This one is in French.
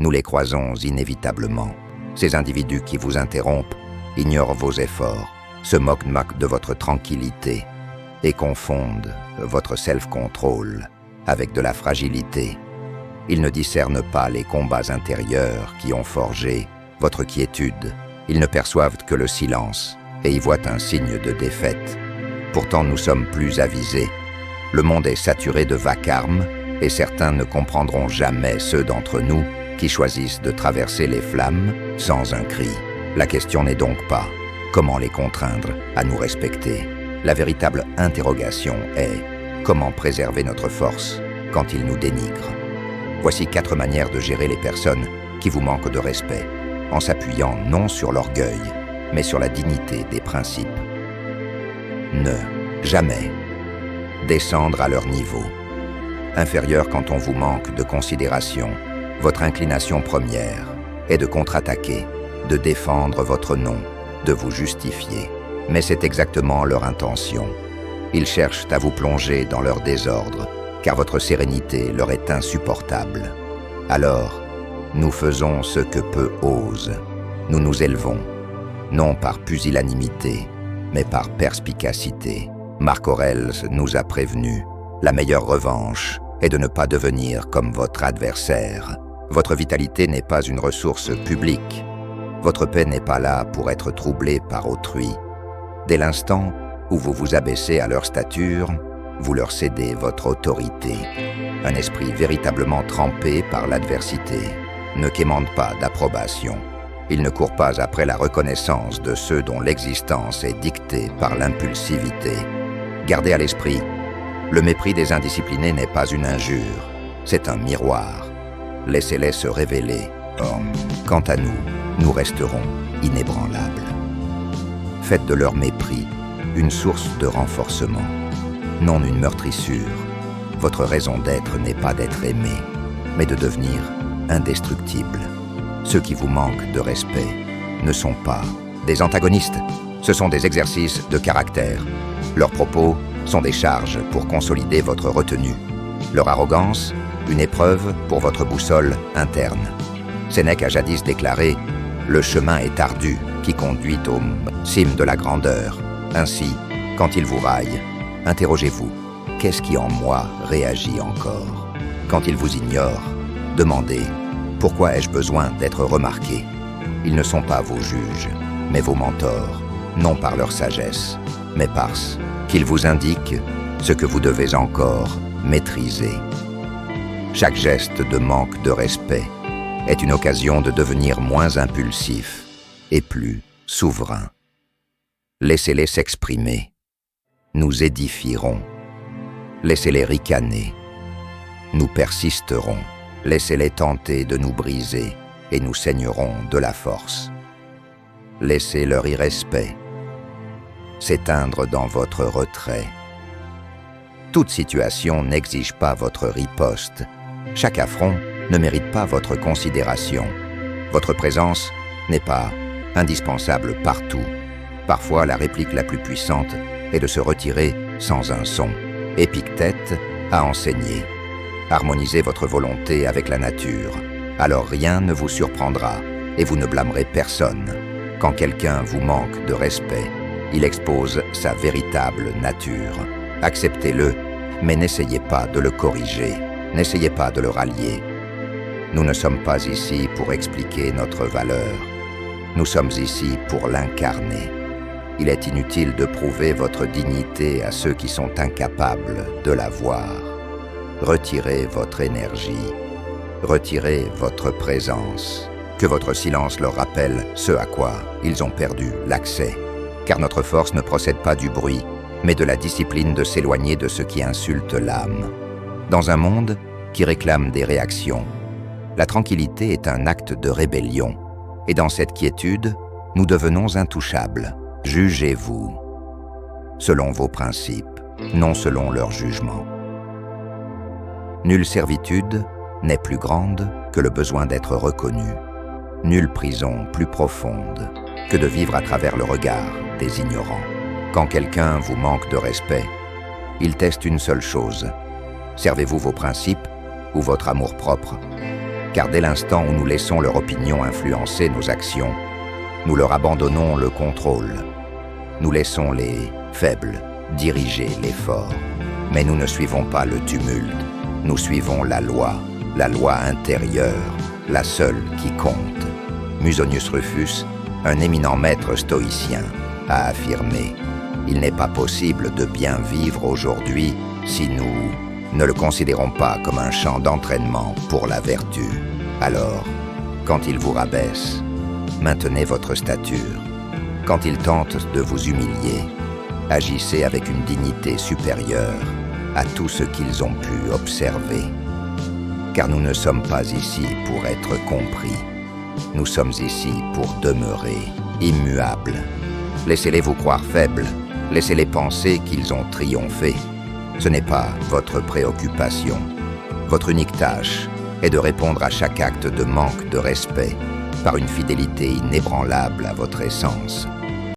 Nous les croisons inévitablement. Ces individus qui vous interrompent ignorent vos efforts, se moquent de votre tranquillité et confondent votre self-control avec de la fragilité. Ils ne discernent pas les combats intérieurs qui ont forgé votre quiétude. Ils ne perçoivent que le silence et y voient un signe de défaite. Pourtant, nous sommes plus avisés. Le monde est saturé de vacarme et certains ne comprendront jamais ceux d'entre nous qui choisissent de traverser les flammes sans un cri. La question n'est donc pas comment les contraindre à nous respecter. La véritable interrogation est comment préserver notre force quand ils nous dénigrent. Voici 4 manières de gérer les personnes qui vous manquent de respect, en s'appuyant non sur l'orgueil, mais sur la dignité des principes. Ne jamais descendre à leur niveau. Inférieur quand on vous manque de considération, votre inclination première est de contre-attaquer, de défendre votre nom, de vous justifier. Mais c'est exactement leur intention. Ils cherchent à vous plonger dans leur désordre, car votre sérénité leur est insupportable. Alors, nous faisons ce que peu osent. Nous nous élevons, non par pusillanimité, mais par perspicacité. Marc Aurèle nous a prévenus. La meilleure revanche est de ne pas devenir comme votre adversaire. Votre vitalité n'est pas une ressource publique. Votre paix n'est pas là pour être troublée par autrui. Dès l'instant où vous vous abaissez à leur stature, vous leur cédez votre autorité. Un esprit véritablement trempé par l'adversité ne quémande pas d'approbation. Il ne court pas après la reconnaissance de ceux dont l'existence est dictée par l'impulsivité. Gardez à l'esprit, le mépris des indisciplinés n'est pas une injure, c'est un miroir. Laissez-les se révéler. Or, quant à nous, nous resterons inébranlables. Faites de leur mépris une source de renforcement, non une meurtrissure. Votre raison d'être n'est pas d'être aimé, mais de devenir indestructible. Ceux qui vous manquent de respect ne sont pas des antagonistes, ce sont des exercices de caractère. Leurs propos sont des charges pour consolider votre retenue. Leur arrogance, une épreuve pour votre boussole interne. Sénèque a jadis déclaré « Le chemin est ardu qui conduit aux cimes de la grandeur. Ainsi, quand ils vous raillent, interrogez-vous « Qu'est-ce qui en moi réagit encore ?» Quand ils vous ignorent, demandez « Pourquoi ai-je besoin d'être remarqué ?» Ils ne sont pas vos juges, mais vos mentors, non par leur sagesse, mais parce qu'ils vous indiquent ce que vous devez encore maîtriser. Chaque geste de manque de respect est une occasion de devenir moins impulsif et plus souverain. Laissez-les s'exprimer. Nous édifierons. Laissez-les ricaner. Nous persisterons. Laissez-les tenter de nous briser et nous saignerons de la force. Laissez leur irrespect s'éteindre dans votre retrait. Toute situation n'exige pas votre riposte. Chaque affront ne mérite pas votre considération. Votre présence n'est pas indispensable partout. Parfois, la réplique la plus puissante est de se retirer sans un son. Épictète a enseigné. Harmonisez votre volonté avec la nature. Alors rien ne vous surprendra et vous ne blâmerez personne. Quand quelqu'un vous manque de respect, il expose sa véritable nature. Acceptez-le, mais n'essayez pas de le corriger. N'essayez pas de le rallier. Nous ne sommes pas ici pour expliquer notre valeur. Nous sommes ici pour l'incarner. Il est inutile de prouver votre dignité à ceux qui sont incapables de la voir. Retirez votre énergie. Retirez votre présence. Que votre silence leur rappelle ce à quoi ils ont perdu l'accès. Car notre force ne procède pas du bruit, mais de la discipline de s'éloigner de ce qui insulte l'âme. Dans un monde qui réclame des réactions, la tranquillité est un acte de rébellion. Et dans cette quiétude, nous devenons intouchables. Jugez-vous selon vos principes, non selon leur jugement. Nulle servitude n'est plus grande que le besoin d'être reconnu. Nulle prison plus profonde que de vivre à travers le regard des ignorants. Quand quelqu'un vous manque de respect, il teste une seule chose. Servez-vous vos principes ou votre amour-propre? Car dès l'instant où nous laissons leur opinion influencer nos actions, nous leur abandonnons le contrôle. Nous laissons les faibles diriger les forts. Mais nous ne suivons pas le tumulte, nous suivons la loi intérieure, la seule qui compte. Musonius Rufus, un éminent maître stoïcien, a affirmé « Il n'est pas possible de bien vivre aujourd'hui si nous ne le considérons pas comme un champ d'entraînement pour la vertu. Alors, quand il vous rabaisse, maintenez votre stature. Quand il tente de vous humilier, agissez avec une dignité supérieure à tout ce qu'ils ont pu observer. Car nous ne sommes pas ici pour être compris. Nous sommes ici pour demeurer immuables. Laissez-les vous croire faibles. Laissez-les penser qu'ils ont triomphé. Ce n'est pas votre préoccupation. Votre unique tâche est de répondre à chaque acte de manque de respect par une fidélité inébranlable à votre essence.